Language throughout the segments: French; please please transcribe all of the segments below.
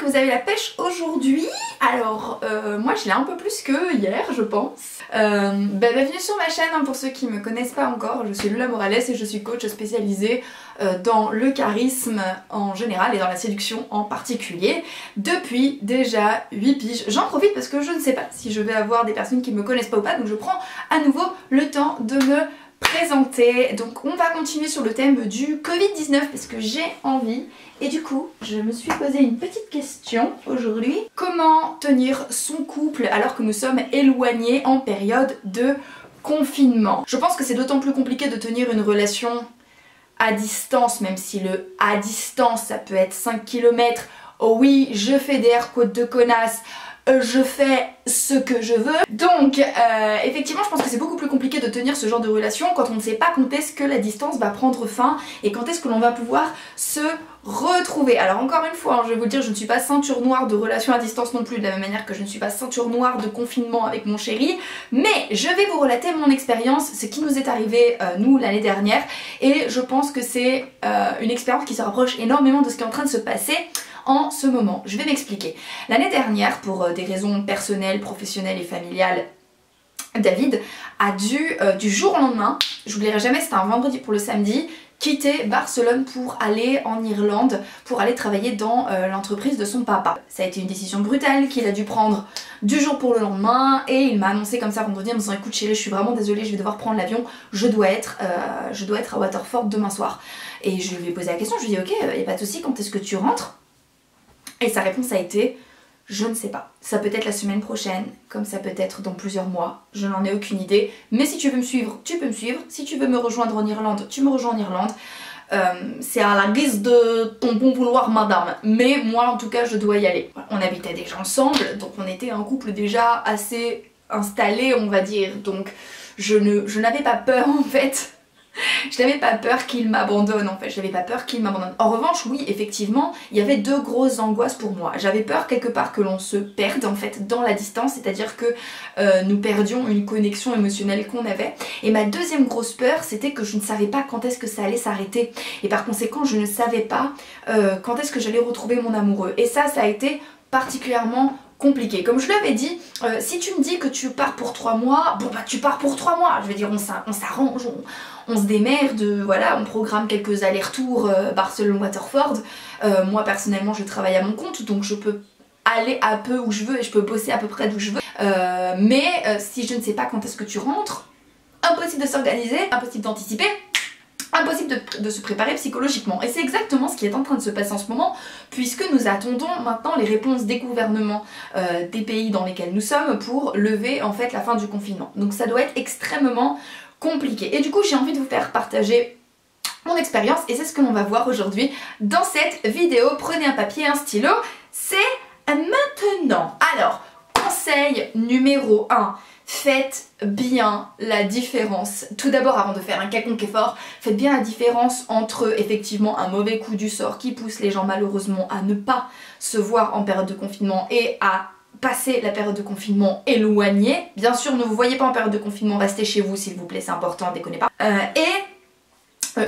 vous avez la pêche aujourd'hui. Alors moi je l'ai un peu plus que hier je pense. Bienvenue sur ma chaîne, hein, pour ceux qui me connaissent pas encore. Je suis Lula Morales et je suis coach spécialisée dans le charisme en général et dans la séduction en particulier depuis déjà 8 piges. J'en profite parce que je ne sais pas si je vais avoir des personnes qui me connaissent pas ou pas, donc je prends à nouveau le temps de me présenter. Donc on va continuer sur le thème du Covid-19 parce que j'ai envie, et du coup je me suis posé une petite question aujourd'hui. Comment tenir son couple alors que nous sommes éloignés en période de confinement? Je pense que c'est d'autant plus compliqué de tenir une relation à distance, même si le à distance ça peut être 5 km. Oh oui, je fais des air quotes de connasse, je fais ce que je veux. Donc effectivement je pense que c'est beaucoup plus compliqué de tenir ce genre de relation quand on ne sait pas quand est-ce que la distance va prendre fin et quand est-ce que l'on va pouvoir se retrouver. Alors encore une fois, hein, je vais vous le dire, je ne suis pas ceinture noire de relation à distance non plus, de la même manière que je ne suis pas ceinture noire de confinement avec mon chéri, mais je vais vous relater mon expérience, ce qui nous est arrivé nous l'année dernière, et je pense que c'est une expérience qui se rapproche énormément de ce qui est en train de se passer en ce moment. Je vais m'expliquer. L'année dernière, pour des raisons personnelles, professionnelles et familiales, David a dû, du jour au lendemain, j'oublierai jamais, c'était un vendredi pour le samedi, quitter Barcelone pour aller en Irlande, pour aller travailler dans l'entreprise de son papa. Ça a été une décision brutale qu'il a dû prendre du jour pour le lendemain, et il m'a annoncé comme ça vendredi en me disant: écoute chérie, je suis vraiment désolée, je vais devoir prendre l'avion, je dois être à Waterford demain soir. Et je lui ai posé la question, je lui ai dit: ok, y a pas de souci, quand est-ce que tu rentres? Et sa réponse a été: je ne sais pas. Ça peut être la semaine prochaine, comme ça peut être dans plusieurs mois, je n'en ai aucune idée. Mais si tu veux me suivre, tu peux me suivre. Si tu veux me rejoindre en Irlande, tu me rejoins en Irlande. C'est à la guise de ton bon vouloir madame. Mais moi en tout cas je dois y aller. On habitait déjà ensemble, donc on était un couple déjà assez installé on va dire. Donc je n'avais pas peur en fait. Je n'avais pas peur qu'il m'abandonne en fait, je n'avais pas peur qu'il m'abandonne. En revanche, oui, effectivement, il y avait deux grosses angoisses pour moi. J'avais peur quelque part que l'on se perde en fait dans la distance, c'est-à-dire que nous perdions une connexion émotionnelle qu'on avait. Et ma deuxième grosse peur, c'était que je ne savais pas quand est-ce que ça allait s'arrêter. Et par conséquent, je ne savais pas quand est-ce que j'allais retrouver mon amoureux. Et ça a été particulièrement compliqué. Comme je l'avais dit, si tu me dis que tu pars pour 3 mois, bon bah tu pars pour 3 mois. Je veux dire, on s'arrange, on se démerde, voilà, on programme quelques allers-retours Barcelone-Waterford. Moi personnellement je travaille à mon compte, donc je peux aller à peu où je veux et je peux bosser à peu près d'où je veux. Mais si je ne sais pas quand est-ce que tu rentres, impossible de s'organiser, impossible d'anticiper, impossible de se préparer psychologiquement. Et c'est exactement ce qui est en train de se passer en ce moment, puisque nous attendons maintenant les réponses des gouvernements des pays dans lesquels nous sommes pour lever en fait la fin du confinement. Donc ça doit être extrêmement compliqué. Et du coup j'ai envie de vous faire partager mon expérience et c'est ce que l'on va voir aujourd'hui dans cette vidéo. Prenez un papier et un stylo, c'est maintenant. Alors, conseil numéro 1. Faites bien la différence. Tout d'abord, avant de faire un quelconque effort, faites bien la différence entre effectivement un mauvais coup du sort qui pousse les gens malheureusement à ne pas se voir en période de confinement et à passer la période de confinement éloignée. Bien sûr, ne vous voyez pas en période de confinement, restez chez vous s'il vous plaît, c'est important, déconnez pas.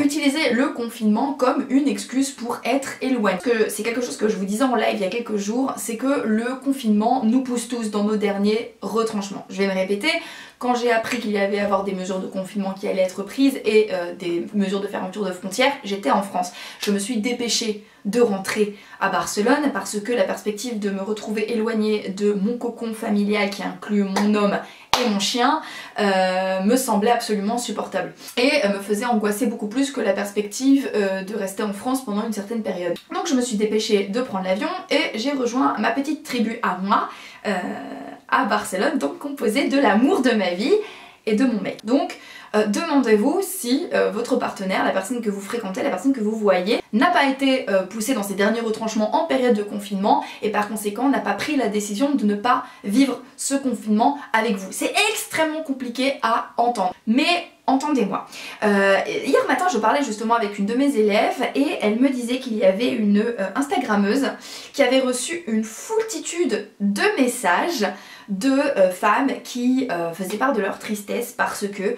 Utilisez le confinement comme une excuse pour être éloigné. Parce que c'est quelque chose que je vous disais en live il y a quelques jours, c'est que le confinement nous pousse tous dans nos derniers retranchements. Je vais me répéter, quand j'ai appris qu'il y avait à avoir des mesures de confinement qui allaient être prises et des mesures de fermeture de frontières, j'étais en France. Je me suis dépêchée de rentrer à Barcelone parce que la perspective de me retrouver éloignée de mon cocon familial qui inclut mon homme et mon chien me semblait absolument supportable et me faisait angoisser beaucoup plus que la perspective de rester en France pendant une certaine période. Donc je me suis dépêchée de prendre l'avion et j'ai rejoint ma petite tribu à moi à Barcelone, donc composée de l'amour de ma vie et de mon mec. Donc demandez-vous si votre partenaire, la personne que vous fréquentez, la personne que vous voyez, n'a pas été poussée dans ses derniers retranchements en période de confinement et par conséquent n'a pas pris la décision de ne pas vivre ce confinement avec vous. C'est extrêmement compliqué à entendre. Mais entendez-moi. Hier matin je parlais justement avec une de mes élèves et elle me disait qu'il y avait une Instagrammeuse qui avait reçu une foultitude de messages de femmes qui faisaient part de leur tristesse parce que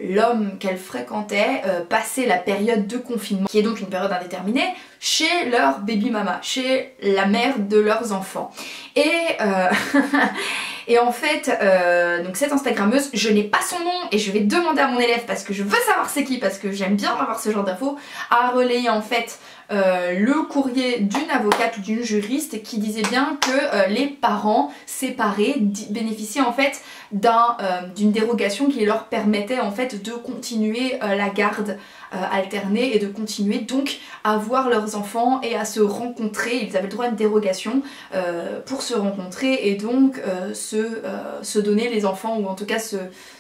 l'homme qu'elles fréquentaient passait la période de confinement, qui est donc une période indéterminée, chez leur baby mama, chez la mère de leurs enfants. Et et en fait, donc cette Instagrammeuse, je n'ai pas son nom et je vais demander à mon élève, parce que je veux savoir c'est qui, parce que j'aime bien avoir ce genre d'infos, à relayer en fait le courrier d'une avocate ou d'une juriste qui disait bien que les parents séparés bénéficiaient en fait d'une dérogation qui leur permettait en fait de continuer la garde alternée et de continuer donc à voir leurs enfants et à se rencontrer. Ils avaient le droit à une dérogation pour se rencontrer et donc se donner les enfants, ou en tout cas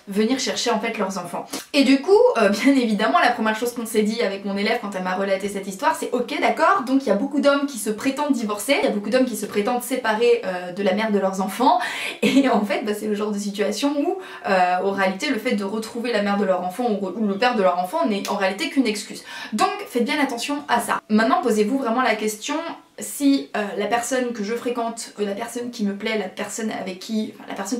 venir chercher en fait leurs enfants. Et du coup, bien évidemment, la première chose qu'on s'est dit avec mon élève quand elle m'a relaté cette histoire, c'est ok d'accord, donc il y a beaucoup d'hommes qui se prétendent divorcer, il y a beaucoup d'hommes qui se prétendent séparés de la mère de leurs enfants, et en fait bah, c'est le genre de situation où en réalité le fait de retrouver la mère de leur enfant ou le père de leur enfant n'est en réalité qu'une excuse. Donc faites bien attention à ça. Maintenant posez-vous vraiment la question, si la personne que je fréquente, la personne qui me plaît, la personne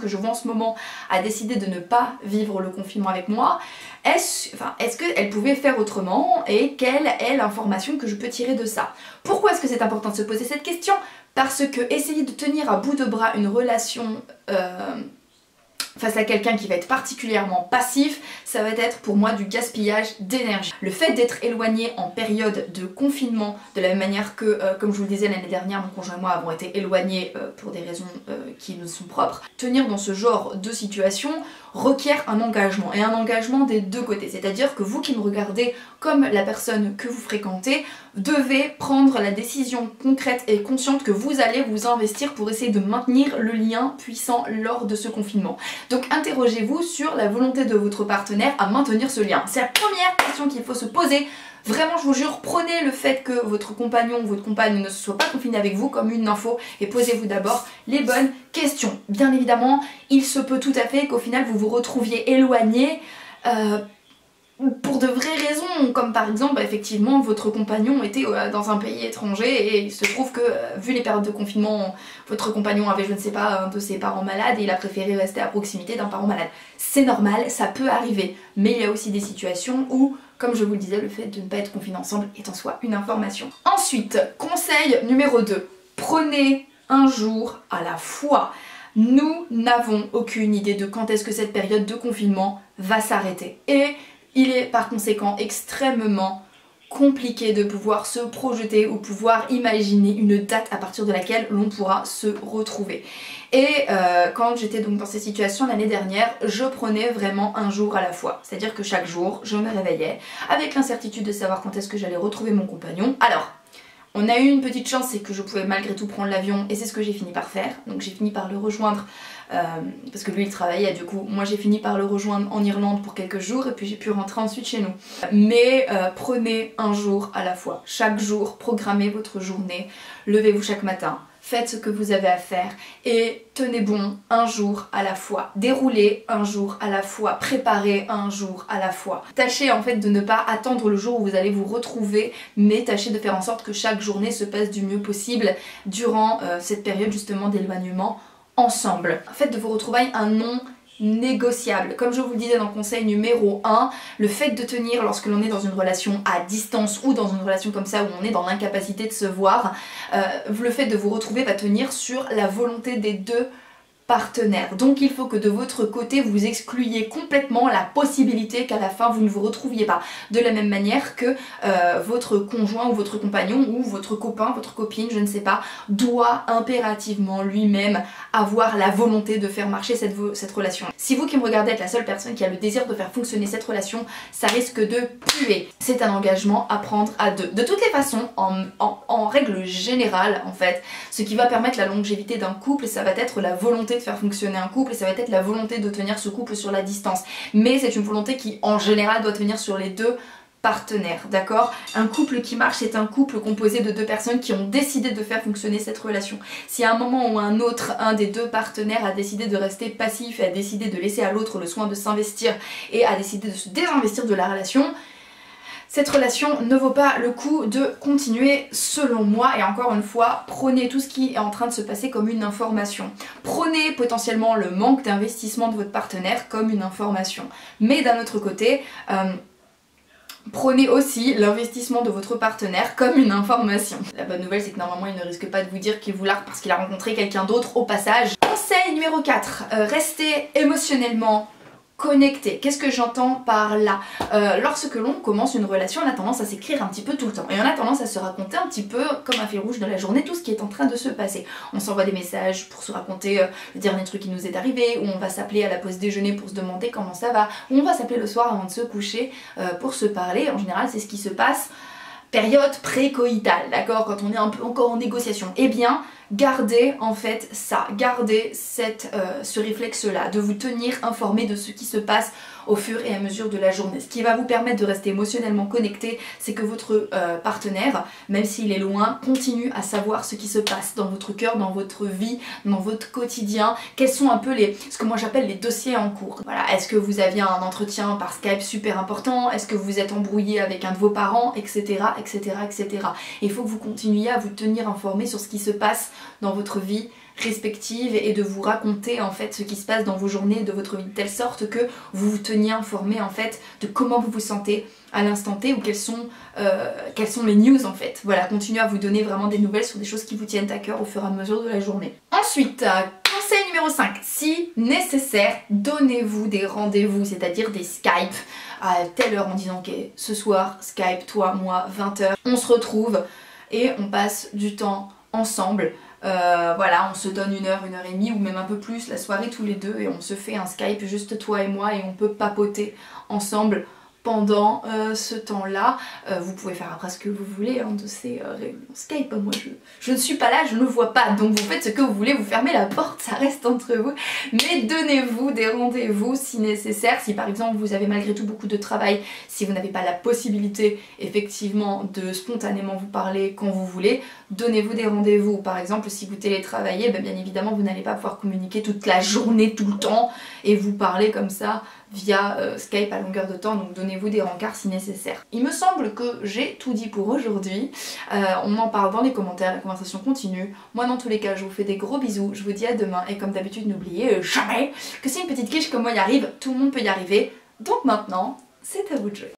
que je vois en ce moment a décidé de ne pas vivre le confinement avec moi, est-ce qu'elle pouvait faire autrement et quelle est l'information que je peux tirer de ça? Pourquoi est-ce que c'est important de se poser cette question? Parce que essayer de tenir à bout de bras une relation face à quelqu'un qui va être particulièrement passif, ça va être pour moi du gaspillage d'énergie. Le fait d'être éloigné en période de confinement, de la même manière que, comme je vous le disais l'année dernière, mon conjoint et moi avons été éloignés pour des raisons qui nous sont propres, tenir dans ce genre de situation requiert un engagement, et un engagement des deux côtés. C'est-à-dire que vous qui me regardez comme la personne que vous fréquentez, devez prendre la décision concrète et consciente que vous allez vous investir pour essayer de maintenir le lien puissant lors de ce confinement. Donc interrogez-vous sur la volonté de votre partenaire à maintenir ce lien. C'est la première question qu'il faut se poser. Vraiment, je vous jure, prenez le fait que votre compagnon ou votre compagne ne soit pas confiné avec vous comme une info et posez-vous d'abord les bonnes questions. Bien évidemment, il se peut tout à fait qu'au final vous vous retrouviez éloigné pour de vraies raisons, comme par exemple effectivement votre compagnon était dans un pays étranger et il se trouve que vu les périodes de confinement, votre compagnon avait je ne sais pas un de ses parents malades et il a préféré rester à proximité d'un parent malade. C'est normal, ça peut arriver, mais il y a aussi des situations où, comme je vous le disais, le fait de ne pas être confinés ensemble est en soi une information. Ensuite, conseil numéro 2, prenez un jour à la fois. Nous n'avons aucune idée de quand est-ce que cette période de confinement va s'arrêter. Et il est par conséquent extrêmement compliqué de pouvoir se projeter ou pouvoir imaginer une date à partir de laquelle l'on pourra se retrouver. Et quand j'étais donc dans cette situation l'année dernière, je prenais vraiment un jour à la fois. C'est-à-dire que chaque jour, je me réveillais avec l'incertitude de savoir quand est-ce que j'allais retrouver mon compagnon. Alors, on a eu une petite chance, c'est que je pouvais malgré tout prendre l'avion et c'est ce que j'ai fini par faire. Donc j'ai fini par le rejoindre parce que lui il travaillait, du coup moi j'ai fini par le rejoindre en Irlande pour quelques jours et puis j'ai pu rentrer ensuite chez nous. Mais prenez un jour à la fois. Chaque jour, programmez votre journée, levez-vous chaque matin. Faites ce que vous avez à faire et tenez bon un jour à la fois. Déroulez un jour à la fois. Préparez un jour à la fois. Tâchez en fait de ne pas attendre le jour où vous allez vous retrouver, mais tâchez de faire en sorte que chaque journée se passe du mieux possible durant cette période justement d'éloignement ensemble. Faites de vos retrouvailles un non négociable. Comme je vous le disais dans le conseil numéro 1, le fait de tenir lorsque l'on est dans une relation à distance ou dans une relation comme ça où on est dans l'incapacité de se voir, le fait de vous retrouver va tenir sur la volonté des deux partenaire. Donc il faut que de votre côté vous excluiez complètement la possibilité qu'à la fin vous ne vous retrouviez pas. De la même manière que votre conjoint ou votre compagnon ou votre copain, votre copine, je ne sais pas, doit impérativement lui-même avoir la volonté de faire marcher cette relation. Si vous qui me regardez êtes la seule personne qui a le désir de faire fonctionner cette relation, ça risque de puer. C'est un engagement à prendre à deux. De toutes les façons, en règle générale en fait, ce qui va permettre la longévité d'un couple, ça va être la volonté de faire fonctionner un couple et ça va être la volonté de tenir ce couple sur la distance. Mais c'est une volonté qui en général doit tenir sur les deux partenaire, d'accord? Un couple qui marche, c'est un couple composé de deux personnes qui ont décidé de faire fonctionner cette relation. Si à un moment ou à un autre, un des deux partenaires a décidé de rester passif et a décidé de laisser à l'autre le soin de s'investir et a décidé de se désinvestir de la relation, cette relation ne vaut pas le coup de continuer selon moi. Et encore une fois, prenez tout ce qui est en train de se passer comme une information. Prenez potentiellement le manque d'investissement de votre partenaire comme une information. Mais d'un autre côté, prenez aussi l'investissement de votre partenaire comme une information. La bonne nouvelle, c'est que normalement il ne risque pas de vous dire qu'il vous largue parce qu'il a rencontré quelqu'un d'autre au passage. Conseil numéro 4, restez émotionnellement connecté. Qu'est-ce que j'entends par là? Lorsque l'on commence une relation, on a tendance à s'écrire un petit peu tout le temps et on a tendance à se raconter un petit peu comme un fil rouge de la journée tout ce qui est en train de se passer. On s'envoie des messages pour se raconter le dernier truc qui nous est arrivé, ou on va s'appeler à la pause déjeuner pour se demander comment ça va, ou on va s'appeler le soir avant de se coucher pour se parler. En général, c'est ce qui se passe période pré-coïtale, d'accord, quand on est un peu encore en négociation. Eh bien, gardez en fait ça, gardez ce réflexe-là, de vous tenir informé de ce qui se passe au fur et à mesure de la journée. Ce qui va vous permettre de rester émotionnellement connecté, c'est que votre partenaire, même s'il est loin, continue à savoir ce qui se passe dans votre cœur, dans votre vie, dans votre quotidien, quels sont un peu ce que moi j'appelle les dossiers en cours. Voilà, est-ce que vous aviez un entretien par Skype super important, est-ce que vous êtes embrouillé avec un de vos parents, etc. etc. etc. Et il faut que vous continuiez à vous tenir informé sur ce qui se passe dans votre vie respective et de vous raconter en fait ce qui se passe dans vos journées de votre vie, de telle sorte que vous vous teniez informé en fait de comment vous vous sentez à l'instant T ou quelles sont les news en fait. Voilà, continuez à vous donner vraiment des nouvelles sur des choses qui vous tiennent à cœur au fur et à mesure de la journée. Ensuite, conseil numéro 5, si nécessaire, donnez-vous des rendez-vous, c'est-à-dire des Skype à telle heure en disant ok, ce soir, Skype, toi, moi, 20h, on se retrouve et on passe du temps ensemble. Voilà, on se donne une heure et demie ou même un peu plus la soirée tous les deux et on se fait un Skype juste toi et moi et on peut papoter ensemble pendant ce temps-là. Vous pouvez faire après ce que vous voulez hein, de ces réunions Skype. Moi je ne suis pas là, je ne vois pas, donc vous faites ce que vous voulez, vous fermez la porte, ça reste entre vous. Mais donnez-vous des rendez-vous si nécessaire. Si par exemple vous avez malgré tout beaucoup de travail, si vous n'avez pas la possibilité effectivement de spontanément vous parler quand vous voulez, donnez-vous des rendez-vous. Par exemple si vous télétravaillez, bien évidemment vous n'allez pas pouvoir communiquer toute la journée, tout le temps et vous parler comme ça via Skype à longueur de temps, donc donnez-vous des rencarts si nécessaire. Il me semble que j'ai tout dit pour aujourd'hui, on en parle dans les commentaires, la conversation continue. Moi dans tous les cas je vous fais des gros bisous, je vous dis à demain et comme d'habitude n'oubliez jamais que si une petite quiche comme moi y arrive, tout le monde peut y arriver, donc maintenant c'est à vous de jouer.